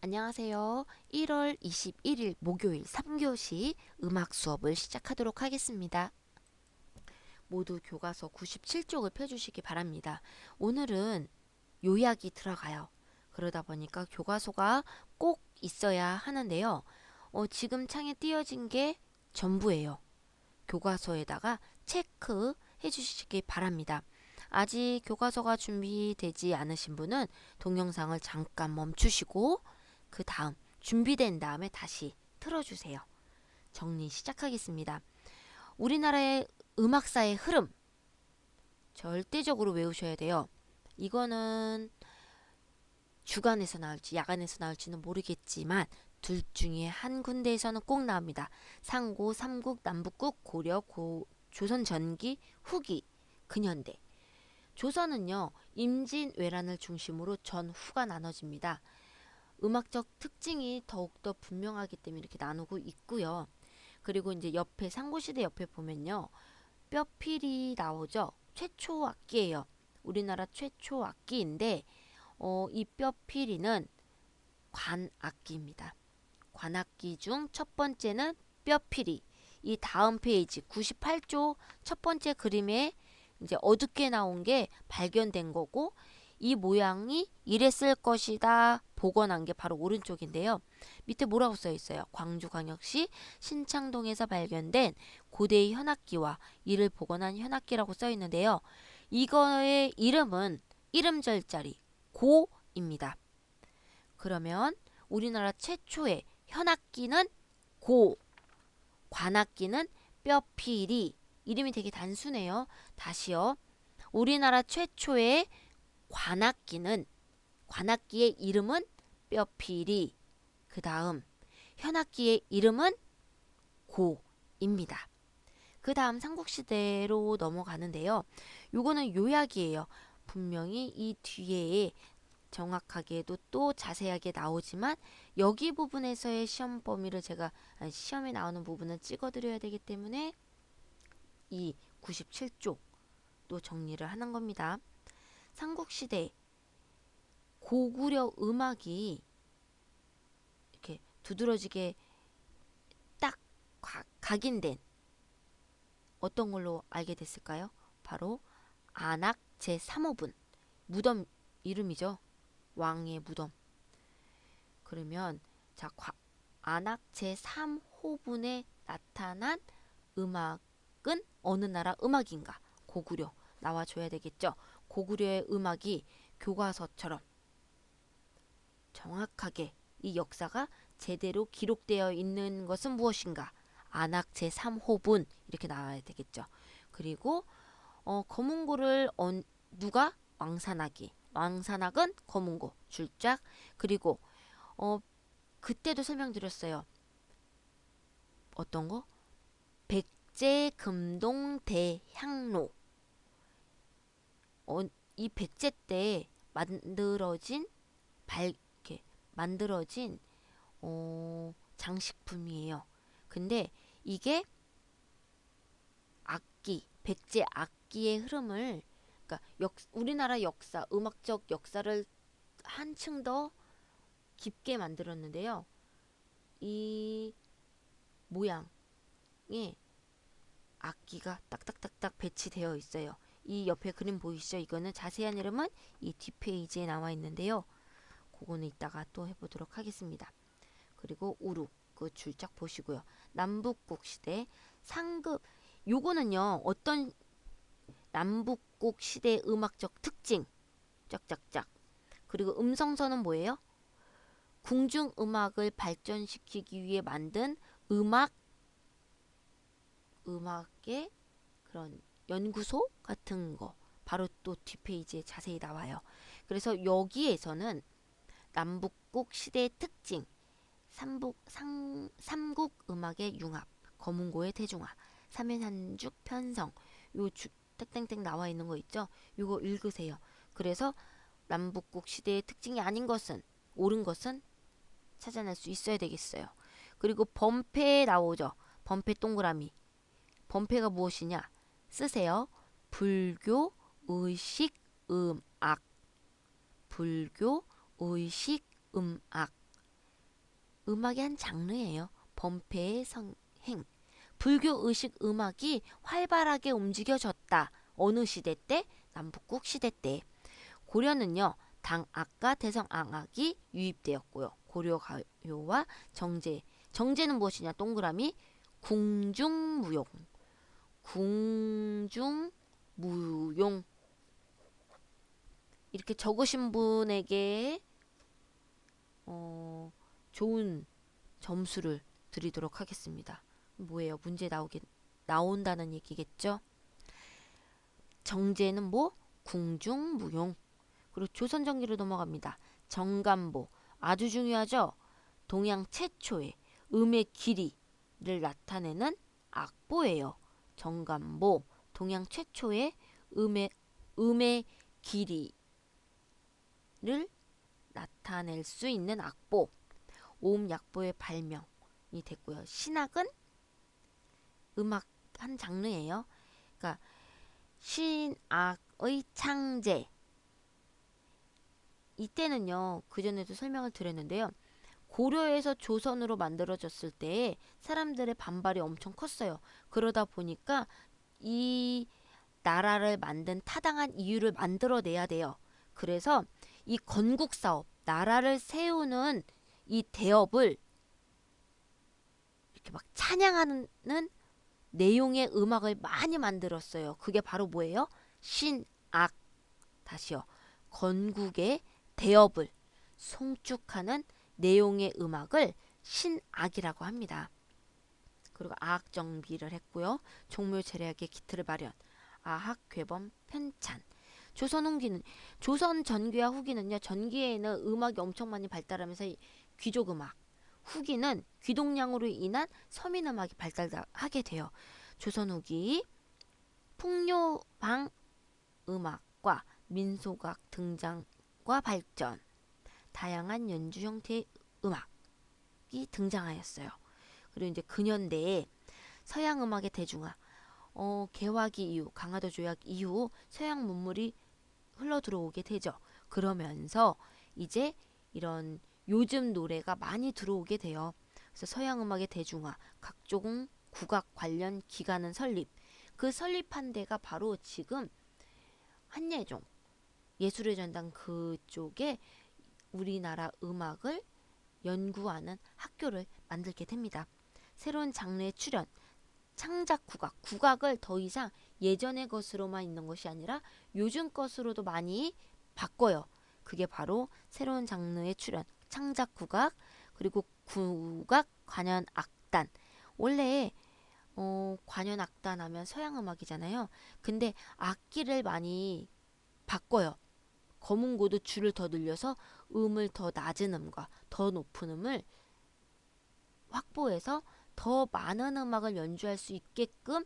안녕하세요. 1월 21일 목요일 3교시 음악 수업을 시작하도록 하겠습니다. 모두 교과서 97쪽을 펴주시기 바랍니다. 오늘은 요약이 들어가요. 그러다 보니까 교과서가 꼭 있어야 하는데요. 지금 창에 띄어진 게 전부예요. 교과서에다가 체크해 주시기 바랍니다. 아직 교과서가 준비되지 않으신 분은 동영상을 잠깐 멈추시고 그 다음 준비된 다음에 다시 틀어주세요. 정리 시작하겠습니다. 우리나라의 음악사의 흐름 절대적으로 외우셔야 돼요. 이거는 주간에서 나올지 야간에서 나올지는 모르겠지만 둘 중에 한 군데에서는 꼭 나옵니다. 상고, 삼국, 남북국, 고려, 조선 전기, 후기, 근현대. 조선은요, 임진, 외란을 중심으로 전후가 나눠집니다. 음악적 특징이 더욱더 분명하기 때문에 이렇게 나누고 있고요. 그리고 이제 옆에 상고시대 옆에 보면요. 뼈필이 나오죠. 최초 악기예요. 우리나라 최초 악기인데 이 뼈필이는 관악기입니다. 관악기 중 첫 번째는 뼈필이. 이 다음 페이지 98조 첫 번째 그림에 이제 어둡게 나온 게 발견된 거고 이 모양이 이랬을 것이다 복원한 게 바로 오른쪽인데요. 밑에 뭐라고 써 있어요? 광주광역시 신창동에서 발견된 고대의 현악기와 이를 복원한 현악기라고 써 있는데요. 이거의 이름은 이름절자리 고입니다. 그러면 우리나라 최초의 현악기는 고, 관악기는 뼈필이. 이름이 되게 단순해요. 다시요. 우리나라 최초의 관악기의 이름은 뼈필이. 그 다음 현악기의 이름은 고입니다. 그 다음 삼국시대로 넘어가는데요. 요거는 요약이에요. 분명히 이 뒤에 정확하게도 또 자세하게 나오지만 여기 부분에서의 시험 범위를 제가 시험에 나오는 부분은 찍어드려야 되기 때문에 이 97쪽 또 정리를 하는 겁니다. 삼국시대 고구려 음악이 이렇게 두드러지게 딱 각인된 어떤 걸로 알게 됐을까요? 바로 안악 제3호분 무덤 이름이죠. 왕의 무덤. 그러면 자 안악 제3호분에 나타난 음악은 어느 나라 음악인가? 고구려 나와줘야 되겠죠. 고구려의 음악이 교과서처럼 정확하게 이 역사가 제대로 기록되어 있는 것은 무엇인가? 안악 제3호분 이렇게 나와야 되겠죠. 그리고 거문고를 누가? 왕산악이. 왕산악은 거문고 줄짝. 그리고 그때도 설명드렸어요. 어떤 거? 백제금동대향로. 이 백제 때 만들어진 이렇게 만들어진 장식품이에요. 근데 이게 백제 악기의 흐름을 그러니까 우리나라 역사, 음악적 역사를 한층 더 깊게 만들었는데요. 이 모양에 악기가 딱딱딱딱 배치되어 있어요. 이 옆에 그림 보이시죠? 이거는 자세한 이름은 이 뒷페이지에 나와 있는데요. 그거는 이따가 또 해보도록 하겠습니다. 그리고 우루 그 줄짝 보시고요. 남북국 시대 상급 요거는요. 어떤 남북국 시대 음악적 특징 짝짝짝. 그리고 음성선은 뭐예요? 궁중 음악을 발전시키기 위해 만든 음악의 그런 연구소 같은 거 바로 또 뒷페이지에 자세히 나와요. 그래서 여기에서는 남북국 시대의 특징, 삼국 음악의 융합, 거문고의 대중화, 삼연한죽 편성, 요 땡땡땡 나와 있는 거 있죠? 요거 읽으세요. 그래서 남북국 시대의 특징이 아닌 것은 옳은 것은 찾아낼 수 있어야 되겠어요. 그리고 범패 나오죠. 범패 동그라미. 범패가 무엇이냐? 쓰세요. 불교, 의식, 음악. 불교, 의식, 음악. 음악의 한 장르예요. 범패의 성행. 불교 의식 음악이 활발하게 움직여졌다. 어느 시대 때? 남북국 시대 때. 고려는요. 당악과 대성악악이 유입되었고요. 고려 가요와 정제. 정제는 무엇이냐? 동그라미 궁중무용. 궁중무용. 이렇게 적으신 분에게 좋은 점수를 드리도록 하겠습니다. 뭐예요? 문제 나온다는 얘기겠죠? 정제는 뭐? 궁중무용. 그리고 조선전기로 넘어갑니다. 정감보. 아주 중요하죠? 동양 최초의 음의 길이를 나타내는 악보예요. 정감보. 동양 최초의 음의 길이를 나타낼 수 있는 악보. 오음약보의 발명이 됐고요. 신악은 음악 한 장르예요. 그러니까 신악의 창제. 이때는요. 그전에도 설명을 드렸는데요. 고려에서 조선으로 만들어졌을 때 사람들의 반발이 엄청 컸어요. 그러다 보니까 이 나라를 만든 타당한 이유를 만들어내야 돼요. 그래서 이 건국사업, 나라를 세우는 이 대업을 이렇게 막 찬양하는 내용의 음악을 많이 만들었어요. 그게 바로 뭐예요? 신악. 다시요. 건국의 대업을 송축하는 내용의 음악을 신악이라고 합니다. 그리고 아악 정비를 했고요. 종묘 제례악의 기틀을 마련. 아학 괴범 편찬. 조선 후기는 조선 전기와 후기는요. 전기에는 음악이 엄청 많이 발달하면서 귀족 음악, 후기는 귀동량으로 인한 서민 음악이 발달하게 돼요. 조선 후기 풍요방 음악과 민속악 등장과 발전, 다양한 연주 형태의 음악이 등장하였어요. 그리고 이제 근현대에 서양 음악의 대중화, 개화기 이후, 강화도 조약 이후 서양 문물이 흘러 들어오게 되죠. 그러면서 이제 이런 요즘 노래가 많이 들어오게 돼요. 그래서 서양 음악의 대중화, 각종 국악 관련 기관은 설립. 그 설립한 데가 바로 지금 한예종 예술의 전당 그쪽에 우리나라 음악을 연구하는 학교를 만들게 됩니다. 새로운 장르의 출현, 창작 국악, 국악을 더 이상 예전의 것으로만 있는 것이 아니라 요즘 것으로도 많이 바꿔요. 그게 바로 새로운 장르의 출현, 창작 국악, 그리고 국악 관현 악단. 원래 관현 악단 하면 서양 음악이잖아요. 근데 악기를 많이 바꿔요. 거문고도 줄을 더 늘려서 음을 더 낮은 음과 더 높은 음을 확보해서 더 많은 음악을 연주할 수 있게끔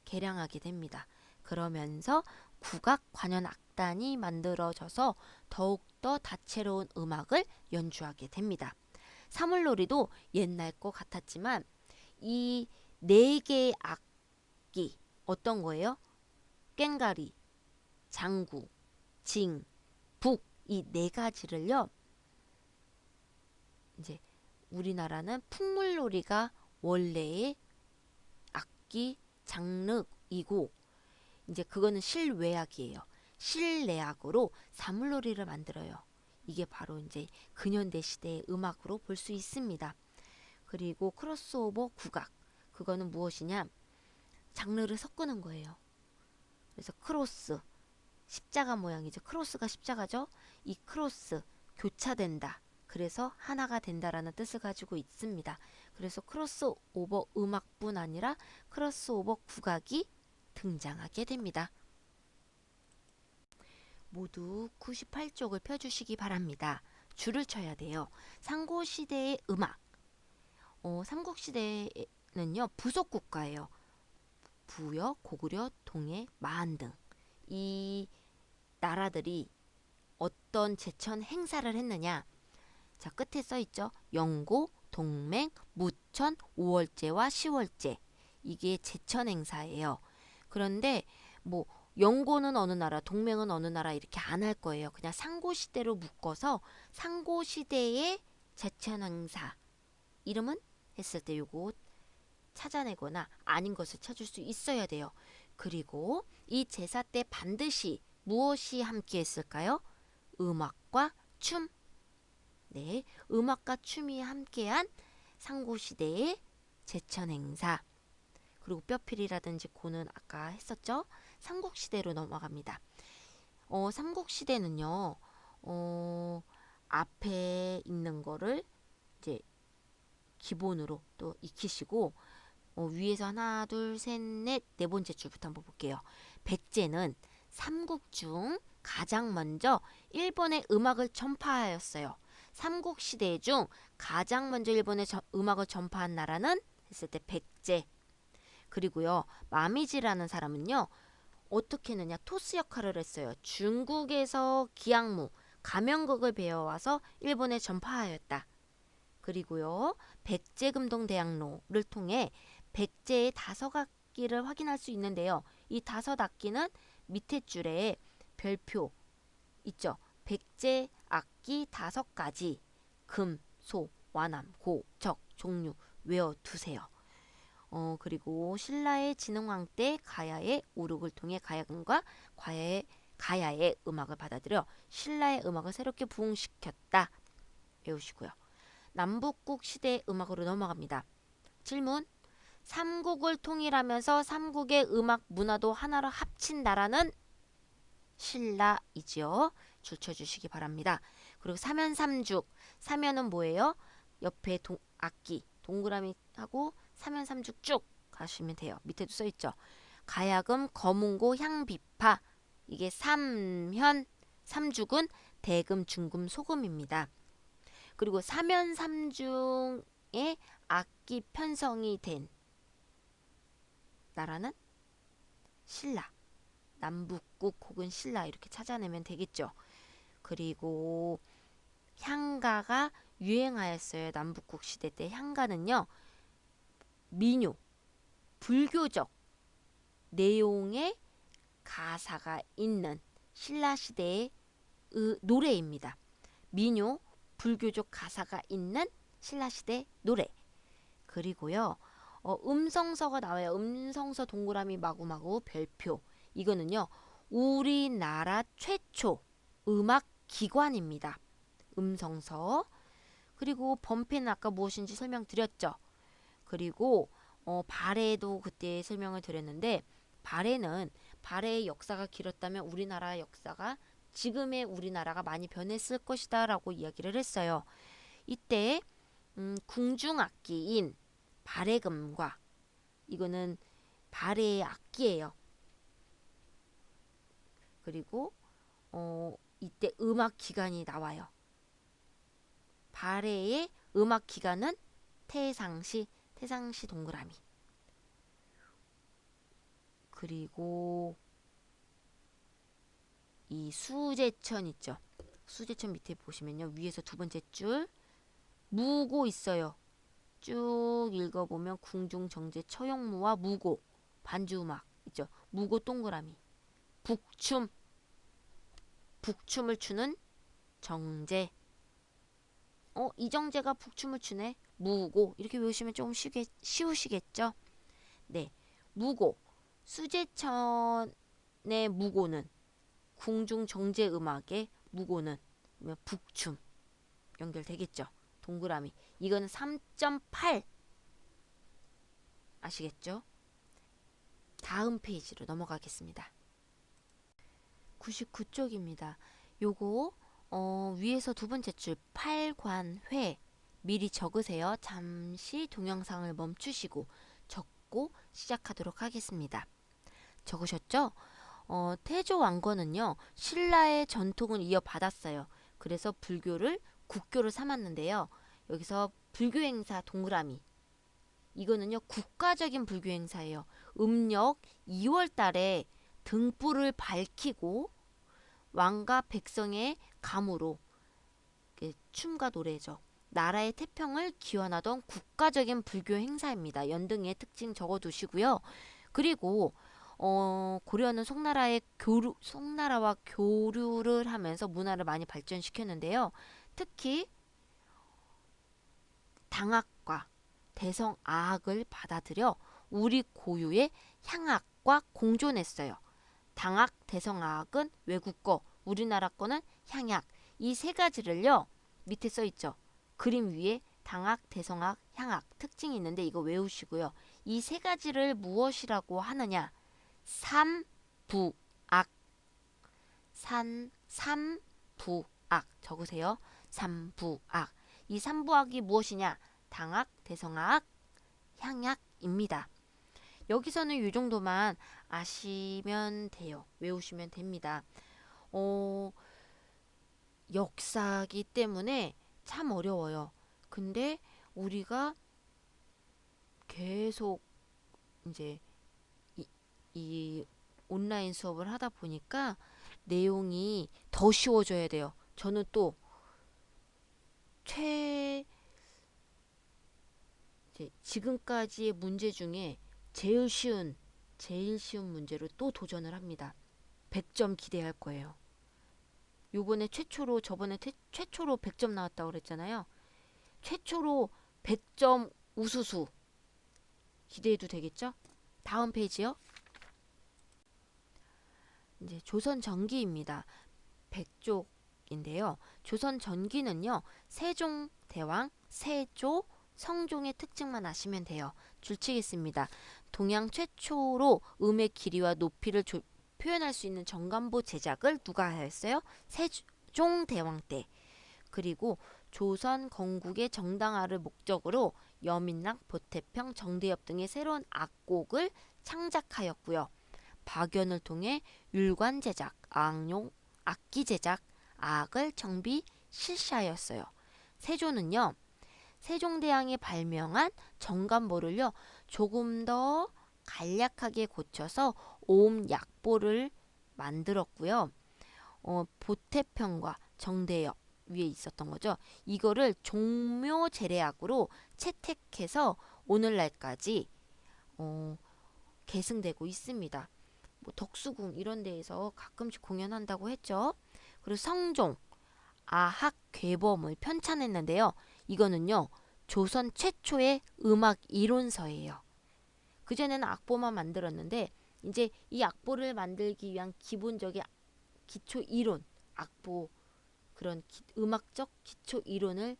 개량하게 됩니다. 그러면서 국악 관현 악단이 만들어져서 더욱더 다채로운 음악을 연주하게 됩니다. 사물놀이도 옛날 것 같았지만 이 네 개의 악기 어떤 거예요? 꽹가리, 장구, 징, 북 이 네 가지를요. 이제 우리나라는 풍물놀이가 원래의 악기 장르이고 이제 그거는 실외악이에요. 실내악으로 사물놀이를 만들어요. 이게 바로 이제 근현대 시대의 음악으로 볼 수 있습니다. 그리고 크로스오버 국악. 그거는 무엇이냐? 장르를 섞는 거예요. 그래서 크로스, 십자가 모양이죠. 크로스가 십자가죠. 이 크로스, 교차된다. 그래서 하나가 된다라는 뜻을 가지고 있습니다. 그래서 크로스오버 음악뿐 아니라 크로스오버 국악이 등장하게 됩니다. 모두 98쪽을 펴주시기 바랍니다. 줄을 쳐야 돼요. 삼국시대의 음악. 삼국시대는요. 부속국가예요. 부여, 고구려, 동해, 마한 등 이 나라들이 어떤 제천 행사를 했느냐. 자, 끝에 써있죠. 영고, 동맹, 무천, 5월제와 10월제. 이게 제천 행사예요. 그런데 뭐 영고는 어느 나라, 동맹은 어느 나라 이렇게 안 할 거예요. 그냥 상고시대로 묶어서 상고시대의 제천 행사 이름은 했을 때 요거 찾아내거나 아닌 것을 찾을 수 있어야 돼요. 그리고 이 제사 때 반드시 무엇이 함께 했을까요? 음악과 춤. 네, 음악과 춤이 함께한 상고시대의 제천 행사. 그리고 뼈필이라든지 고는 아까 했었죠. 삼국시대로 넘어갑니다. 삼국시대는요. 앞에 있는 거를 이제 기본으로 또 익히시고 위에서 하나, 둘, 셋, 넷, 네 번째 줄부터 한번 볼게요. 백제는 삼국 중 가장 먼저 일본의 음악을 전파하였어요. 삼국 시대 중 가장 먼저 일본의 음악을 전파한 나라는 했을 때 백제. 그리고요, 마미지라는 사람은요, 어떻게 했느냐, 토스 역할을 했어요. 중국에서 기악무, 가면극을 배워와서 일본에 전파하였다. 그리고요, 백제금동대학로를 통해 백제의 다섯악기를 확인할 수 있는데요. 이 다섯악기는 밑에 줄에 별표 있죠. 백제 악기 5가지, 금, 소, 와남, 고, 적, 종류 외워두세요. 그리고 신라의 진흥왕 때 가야의 우륵을 통해 가야금과 가야의 음악을 받아들여 신라의 음악을 새롭게 부흥시켰다. 외우시고요. 남북국 시대 음악으로 넘어갑니다. 질문. 삼국을 통일하면서 삼국의 음악 문화도 하나로 합친 나라는 신라이지요. 줄 쳐주시기 바랍니다. 그리고 사면삼죽. 사면은 뭐예요? 옆에 악기 동그라미 하고 사면삼죽 쭉 가시면 돼요. 밑에도 써있죠. 가야금, 거문고, 향비파. 이게 삼현, 삼죽은 대금, 중금, 소금입니다. 그리고 사면삼중의 악기 편성이 된 나라는 신라. 남북국 혹은 신라 이렇게 찾아내면 되겠죠. 그리고 향가가 유행하였어요. 남북국 시대 때 향가는요. 민요, 불교적 내용의 가사가 있는 신라 시대의 노래입니다. 민요, 불교적 가사가 있는 신라시대 노래. 그리고요. 음성서가 나와요. 음성서 동그라미 마구마구 별표. 이거는요. 우리나라 최초 음악 기관입니다. 음성서. 그리고 범패는 아까 무엇인지 설명드렸죠. 그리고 발해도 그때 설명을 드렸는데 발해의 역사가 길었다면 우리나라의 역사가 지금의 우리나라가 많이 변했을 것이다 라고 이야기를 했어요. 이때 궁중악기인 발해금과 이거는 발해의 악기예요. 그리고 이때 음악기관이 나와요. 발해의 음악기관은 태상시 동그라미. 그리고 이 수제천 있죠. 수제천 밑에 보시면요. 위에서 두 번째 줄 무고 있어요. 쭉 읽어보면 궁중, 정제, 처용무와 무고, 반주음악 있죠. 무고 동그라미. 북춤을 추는 정제. 이정제가 북춤을 추네. 무고 이렇게 외우시면 조금 쉬우시겠죠. 네, 무고. 수제천의 무고는 궁중 정제 음악의 무고는 북춤 연결되겠죠. 동그라미. 이거는 3.8 아시겠죠? 다음 페이지로 넘어가겠습니다. 99쪽입니다. 요거 위에서 두 번째 줄 팔관회 미리 적으세요. 잠시 동영상을 멈추시고 적고 시작하도록 하겠습니다. 적으셨죠? 태조 왕건은요. 신라의 전통을 이어받았어요. 그래서 불교를 국교를 삼았는데요. 여기서 불교 행사 동그라미. 이거는요. 국가적인 불교 행사예요. 음력 2월 달에 등불을 밝히고 왕과 백성의 감으로 춤과 노래죠. 나라의 태평을 기원하던 국가적인 불교 행사입니다. 연등의 특징 적어두시고요. 그리고 고려는 송나라와 교류를 하면서 문화를 많이 발전시켰는데요. 특히 당학과 대성아학을 받아들여 우리 고유의 향학과 공존했어요. 당학, 대성아학은 외국 거, 우리나라 거는 향약. 이 세 가지를요. 밑에 써 있죠. 그림 위에 당학, 대성학, 향학 특징이 있는데 이거 외우시고요. 이 세 가지를 무엇이라고 하느냐? 삼부악. 삼부악 적으세요. 삼부악. 이 삼부악이 무엇이냐? 당학, 대성학, 향약입니다. 여기서는 이 정도만 아시면 돼요. 외우시면 됩니다. 역사기 때문에 참 어려워요. 근데 우리가 계속 이제 이 온라인 수업을 하다 보니까 내용이 더 쉬워져야 돼요. 저는 또 지금까지의 문제 중에 제일 쉬운 문제로 또 도전을 합니다. 100점 기대할 거예요. 저번에 최초로 100점 나왔다고 그랬잖아요. 최초로 100점 우수수 기대해도 되겠죠? 다음 페이지요. 이제 조선 전기입니다. 100쪽인데요. 조선 전기는요. 세종대왕, 세조, 성종의 특징만 아시면 돼요. 줄치겠습니다. 동양 최초로 음의 길이와 높이를 표현할 수 있는 정관보 제작을 누가 하였어요? 세종대왕 때. 그리고 조선 건국의 정당화를 목적으로 여민락, 보태평, 정대엽 등의 새로운 악곡을 창작하였고요. 박연을 통해 율관 제작, 악용, 악기 제작, 악을 정비 실시하였어요. 세조는요. 세종대왕이 발명한 정관보를요. 조금 더 간략하게 고쳐서 오음약보를 만들었고요. 보태평과 정대엽 위에 있었던 거죠. 이거를 종묘제례악으로 채택해서 오늘날까지 계승되고 있습니다. 뭐 덕수궁 이런 데에서 가끔씩 공연한다고 했죠. 그리고 성종, 아학, 괴범을 편찬했는데요. 이거는요. 조선 최초의 음악 이론서예요. 그전에는 악보만 만들었는데 이제 이 악보를 만들기 위한 기본적인 기초 이론, 악보 그런 음악적 기초 이론을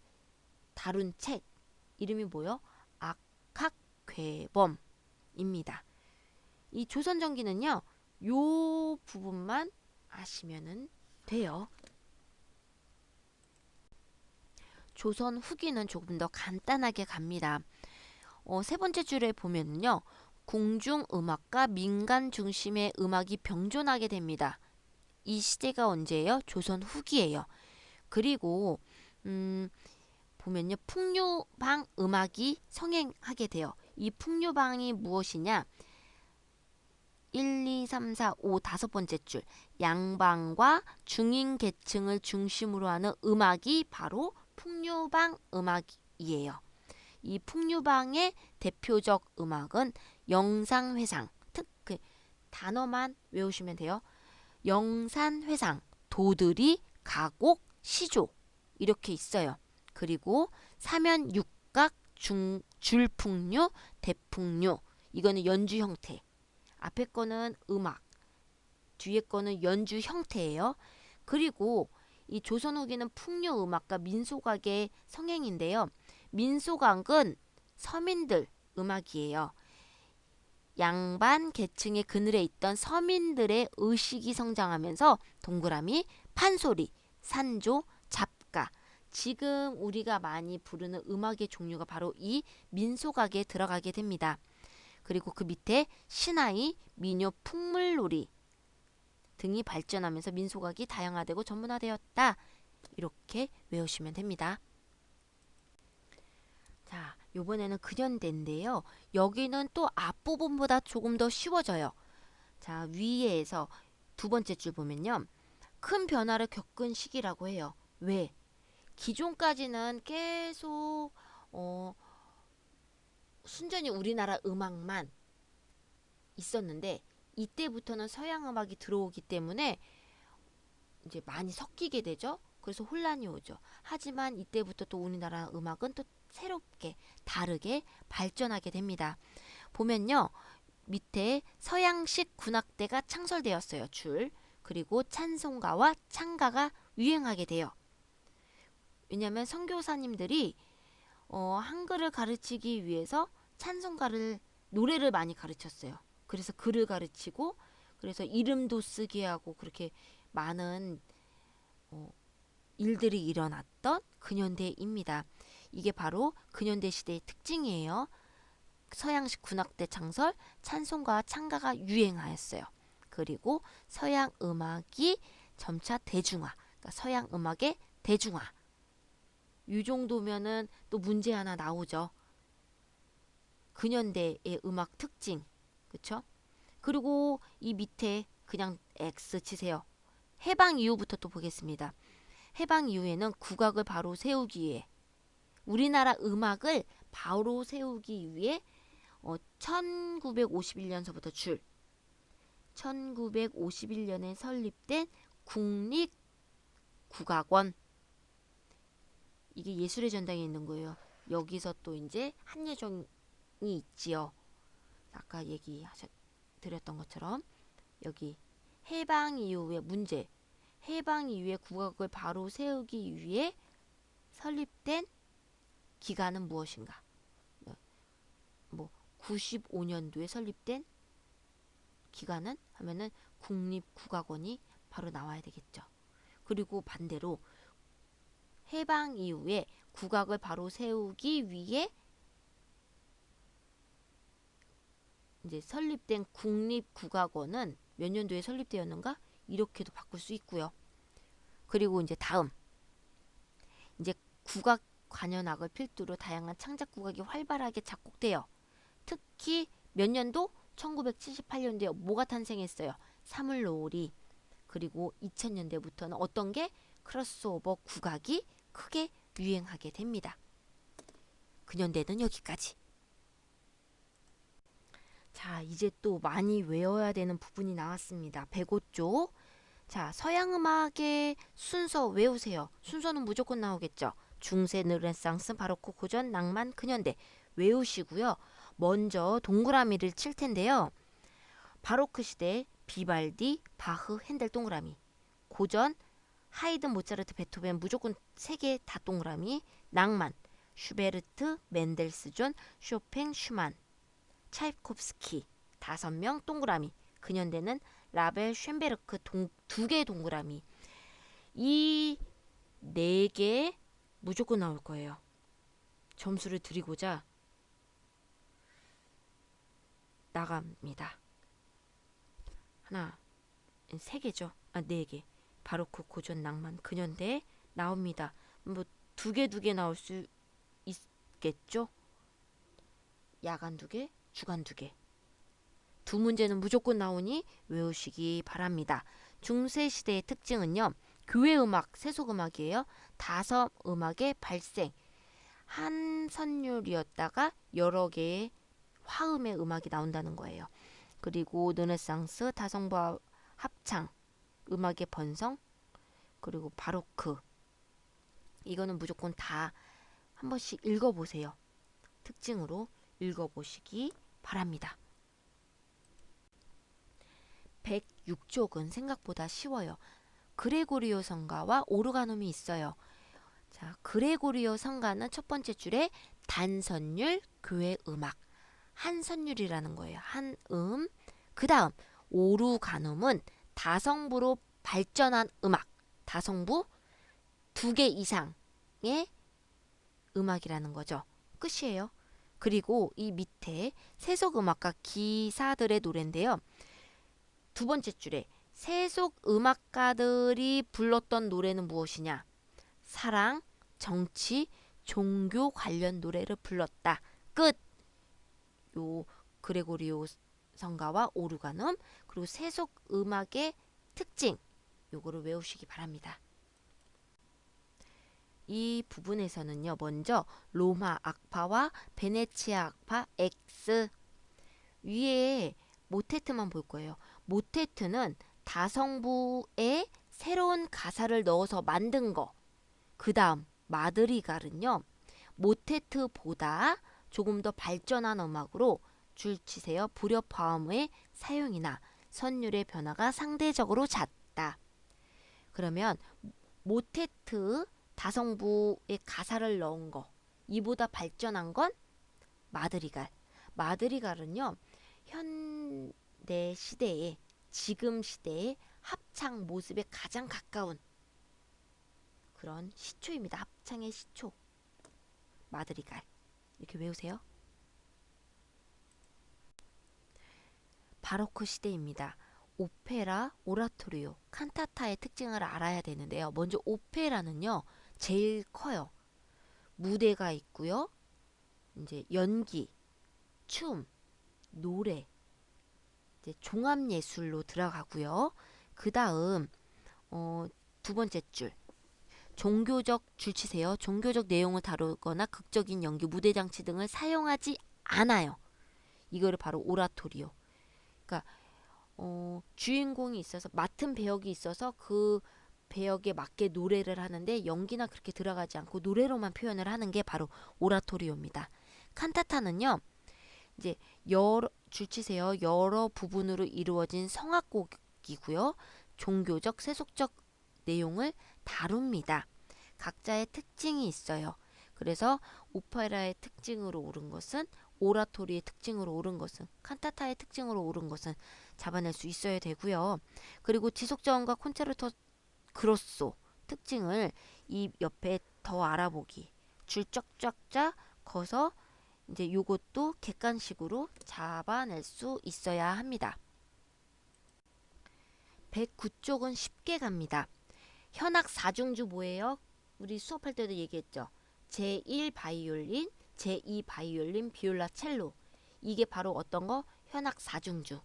다룬 책 이름이 뭐요? 악학괴범입니다. 이 조선전기는요. 요 부분만 아시면은 돼요. 조선 후기는 조금 더 간단하게 갑니다. 세 번째 줄에 보면요. 궁중음악과 민간 중심의 음악이 병존하게 됩니다. 이 시대가 언제예요? 조선 후기예요. 그리고 보면요. 풍류방 음악이 성행하게 돼요. 이 풍류방이 무엇이냐? 1, 2, 3, 4, 5 다섯 번째 줄 양반과 중인 계층을 중심으로 하는 음악이 바로 풍류방 음악이에요. 이 풍류방의 대표적 음악은 영상회상, 그 단어만 외우시면 돼요. 영산회상, 도들이, 가곡, 시조 이렇게 있어요. 그리고 사면 육각, 줄풍류, 대풍류 이거는 연주 형태. 앞에 거는 음악, 뒤에 거는 연주 형태예요. 그리고 이 조선 후기는 풍류 음악과 민속악의 성행인데요. 민속악은 서민들 음악이에요. 양반 계층의 그늘에 있던 서민들의 의식이 성장하면서 동그라미, 판소리, 산조, 잡가 지금 우리가 많이 부르는 음악의 종류가 바로 이 민속악에 들어가게 됩니다. 그리고 그 밑에 신하이, 민요, 풍물놀이 등이 발전하면서 민속악이 다양화되고 전문화되었다. 이렇게 외우시면 됩니다. 자, 요번에는 근현대인데요. 여기는 또 앞부분보다 조금 더 쉬워져요. 자, 위에서 두 번째 줄 보면요. 큰 변화를 겪은 시기라고 해요. 왜? 기존까지는 계속 순전히 우리나라 음악만 있었는데 이때부터는 서양 음악이 들어오기 때문에 이제 많이 섞이게 되죠. 그래서 혼란이 오죠. 하지만 이때부터 또 우리나라 음악은 또 새롭게 다르게 발전하게 됩니다. 보면요. 밑에 서양식 군악대가 창설되었어요. 줄. 그리고 찬송가와 창가가 유행하게 돼요. 왜냐하면 선교사님들이 한글을 가르치기 위해서 찬송가를 노래를 많이 가르쳤어요. 그래서 글을 가르치고 그래서 이름도 쓰게 하고 그렇게 많은 일들이 일어났던 근현대입니다. 이게 바로 근현대 시대의 특징이에요. 서양식 군악대 창설, 찬송가와 창가가 유행하였어요. 그리고 서양 음악이 점차 대중화, 그러니까 서양 음악의 대중화. 이 정도면은 또 문제 하나 나오죠. 근현대의 음악 특징, 그렇죠? 그리고 이 밑에 그냥 X 치세요. 해방 이후부터 또 보겠습니다. 해방 이후에는 국악을 바로 세우기 위해 우리나라 음악을 바로 세우기 위해 1951년서부터 1951년에 설립된 국립국악원, 이게 예술의 전당에 있는 거예요. 여기서 또 이제 한예종이 있지요. 아까 드렸던 것처럼 여기 해방 이후의 문제, 해방 이후에 국악을 바로 세우기 위해 설립된 기관은 무엇인가? 95년도에 설립된 기관은 하면은 국립국악원이 바로 나와야 되겠죠. 그리고 반대로 해방 이후에 국악을 바로 세우기 위해 이제 설립된 국립국악원은 몇 년도에 설립되었는가? 이렇게도 바꿀 수 있고요. 그리고 이제 다음 이제 국악 관현악을 필두로 다양한 창작 국악이 활발하게 작곡되어 특히 몇 년도? 1978년도에 뭐가 탄생했어요? 사물놀이. 그리고 2000년대부터는 어떤 게? 크로스오버 국악이 크게 유행하게 됩니다. 근현대는 여기까지. 자, 이제 또 많이 외워야 되는 부분이 나왔습니다. 105쪽. 자, 서양 음악의 순서 외우세요. 순서는 무조건 나오겠죠. 중세, 르네상스, 바로크, 고전, 낭만, 근현대 외우시고요. 먼저 동그라미를 칠 텐데요. 바로크 시대 비발디, 바흐, 핸델 동그라미. 고전 하이든, 모차르트, 베토벤 무조건 3개 다 동그라미. 낭만 슈베르트, 멘델스존, 쇼팽, 슈만, 차이콥스키 5명 동그라미. 근현대는 라벨, 쉔베르크 2개 동그라미. 이 4개 무조건 나올 거예요. 점수를 드리고자 나갑니다. 3개죠. 4개. 바로크, 고전, 낭만, 근현대 나옵니다. 뭐 2개 나올 수 있겠죠? 야간 2개, 주간 2개. 두 문제는 무조건 나오니 외우시기 바랍니다. 중세시대의 특징은요. 교회음악, 세속음악이에요. 다섬음악의 발생. 한 선율이었다가 여러 개의 화음의 음악이 나온다는 거예요. 그리고 르네상스, 다성부 합창, 음악의 번성, 그리고 바로크. 이거는 무조건 다 한 번씩 읽어보세요. 특징으로 읽어보시기 바랍니다. 106쪽은 생각보다 쉬워요. 그레고리오 성가와 오르가눔이 있어요. 자, 그레고리오 성가는 첫 번째 줄에 단선율, 교회 음악, 한선율이라는 거예요. 한음. 그 다음 오르가눔은 다성부로 발전한 음악, 다성부 2개 이상의 음악이라는 거죠. 끝이에요. 그리고 이 밑에 세속음악가 기사들의 노래인데요. 두 번째 줄에 세속음악가들이 불렀던 노래는 무엇이냐? 사랑, 정치, 종교 관련 노래를 불렀다. 끝. 요 그레고리오 성가와 오르가눔, 그리고 세속음악의 특징, 요거를 외우시기 바랍니다. 이 부분에서는요. 먼저 로마 악파와 베네치아 악파 X, 위에 모테트만 볼 거예요. 모테트는 다성부의 새로운 가사를 넣어서 만든 거. 그 다음 마드리갈은요. 모테트보다 조금 더 발전한 음악으로 줄 치세요. 불협화음의 사용이나 선율의 변화가 상대적으로 잦다. 그러면 모테트 다성부의 가사를 넣은 거, 이보다 발전한 건 마드리갈. 마드리갈은요. 현대 시대에, 지금 시대의 합창 모습에 가장 가까운 그런 시초입니다. 합창의 시초. 마드리갈. 이렇게 외우세요. 바로크 시대입니다. 오페라, 오라토리오, 칸타타의 특징을 알아야 되는데요. 먼저 오페라는요. 제일 커요. 무대가 있고요. 이제 연기, 춤, 노래, 이제 종합 예술로 들어가고요. 그 다음 두 번째 줄 종교적 줄 치세요. 종교적 내용을 다루거나 극적인 연기, 무대 장치 등을 사용하지 않아요. 이거를 바로 오라토리오. 그러니까 주인공이 있어서 맡은 배역이 있어서 그 배역에 맞게 노래를 하는데 연기나 그렇게 들어가지 않고 노래로만 표현을 하는 게 바로 오라토리오입니다. 칸타타는요. 이제 줄 치세요. 여러 부분으로 이루어진 성악곡이고요. 종교적, 세속적 내용을 다룹니다. 각자의 특징이 있어요. 그래서 오페라의 특징으로 오른 것은, 오라토리의 특징으로 오른 것은, 칸타타의 특징으로 오른 것은 잡아낼 수 있어야 되고요. 그리고 지속저음과 콘체르토 그로소 특징을 이 옆에 더 알아보기. 줄 쫙쫙쫙 커서 이제 요것도 객관식으로 잡아낼 수 있어야 합니다. 109쪽은 쉽게 갑니다. 현악 4중주 뭐예요? 우리 수업할 때도 얘기했죠. 제1 바이올린, 제2 바이올린, 비올라, 첼로. 이게 바로 어떤 거? 현악 4중주.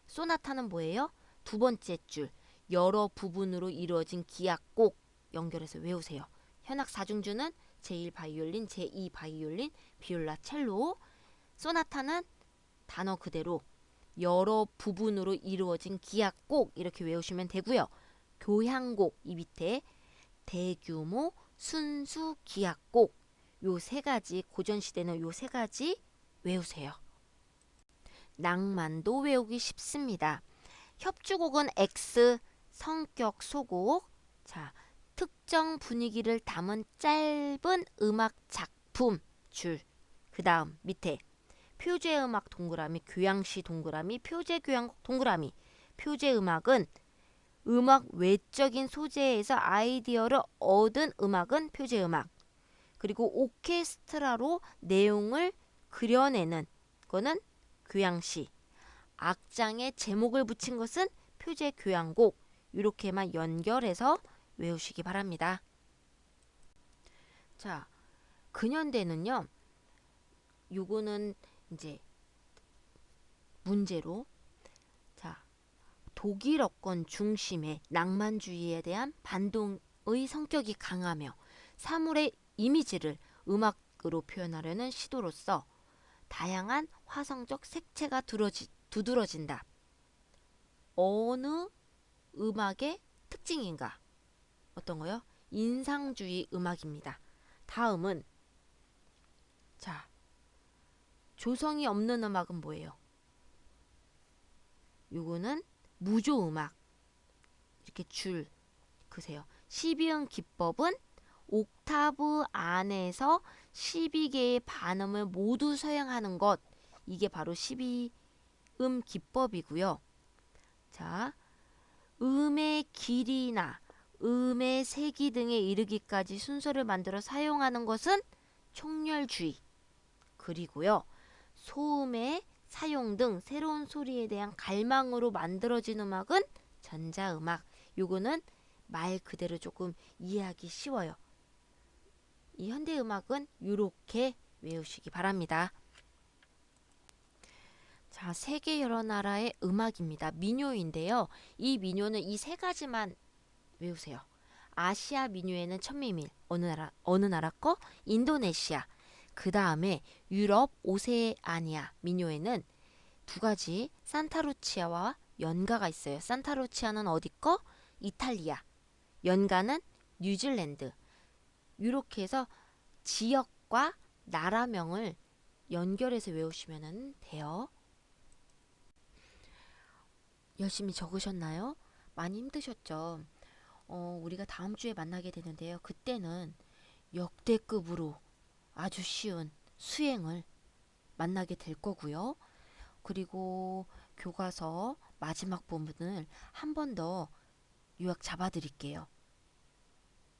소나타는 뭐예요? 두 번째 줄. 여러 부분으로 이루어진 기악곡 연결해서 외우세요. 현악 4중주는 제1 바이올린, 제2 바이올린, 비올라, 첼로. 소나타는 단어 그대로 여러 부분으로 이루어진 기악곡 이렇게 외우시면 되고요. 교향곡 이 밑에 대규모 순수 기악곡 요 세 가지, 고전시대는 요 세 가지 외우세요. 낭만도 외우기 쉽습니다. 협주곡은 X, 성격 소곡. 자, 특정 분위기를 담은 짧은 음악 작품 줄. 그 다음 밑에 표제음악 동그라미, 교향시 동그라미, 표제교향곡 동그라미. 표제음악은 음악 외적인 소재에서 아이디어를 얻은 음악은 표제음악. 그리고 오케스트라로 내용을 그려내는 거는 교향시. 악장에 제목을 붙인 것은 표제교향곡. 이렇게만 연결해서 외우시기 바랍니다. 자, 근현대는요. 요거는 이제 문제로 자, 독일어권 중심의 낭만주의에 대한 반동의 성격이 강하며 사물의 이미지를 음악으로 표현하려는 시도로서 다양한 화성적 색채가 두드러진다. 어느 음악의 특징인가? 어떤 거요? 인상주의 음악입니다. 다음은 자, 조성이 없는 음악은 뭐예요? 요거는 무조음악. 이렇게 줄 그세요. 12음 기법은 옥타브 안에서 12개의 반음을 모두 사용하는 것. 이게 바로 12음 기법이고요. 자, 음의 길이나 음의 세기 등에 이르기까지 순서를 만들어 사용하는 것은 촉렬주의. 그리고요. 소음의 사용 등 새로운 소리에 대한 갈망으로 만들어진 음악은 전자음악. 요거는 말 그대로 조금 이해하기 쉬워요. 이 현대음악은 이렇게 외우시기 바랍니다. 자, 세계 여러 나라의 음악입니다. 민요인데요. 이 민요는 이 세 가지만 외우세요. 아시아 민요에는 천미밀. 어느 나라 거? 인도네시아. 그 다음에 유럽 오세아니아 민요에는 두 가지 산타루치아와 연가가 있어요. 산타루치아는 어디 거? 이탈리아. 연가는 뉴질랜드. 이렇게 해서 지역과 나라명을 연결해서 외우시면 돼요. 열심히 적으셨나요? 많이 힘드셨죠? 우리가 다음 주에 만나게 되는데요. 그때는 역대급으로 아주 쉬운 수행을 만나게 될 거고요. 그리고 교과서 마지막 부분을 한 번 더 요약 잡아 드릴게요.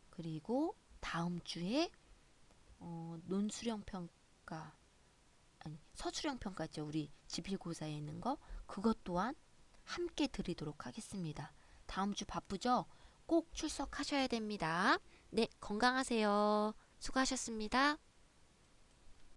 그리고 다음 주에 논술형 평가, 아니 서술형 평가죠. 우리 지필고사에 있는 거, 그것 또한 함께 드리도록 하겠습니다. 다음 주 바쁘죠? 꼭 출석하셔야 됩니다. 네, 건강하세요. 수고하셨습니다.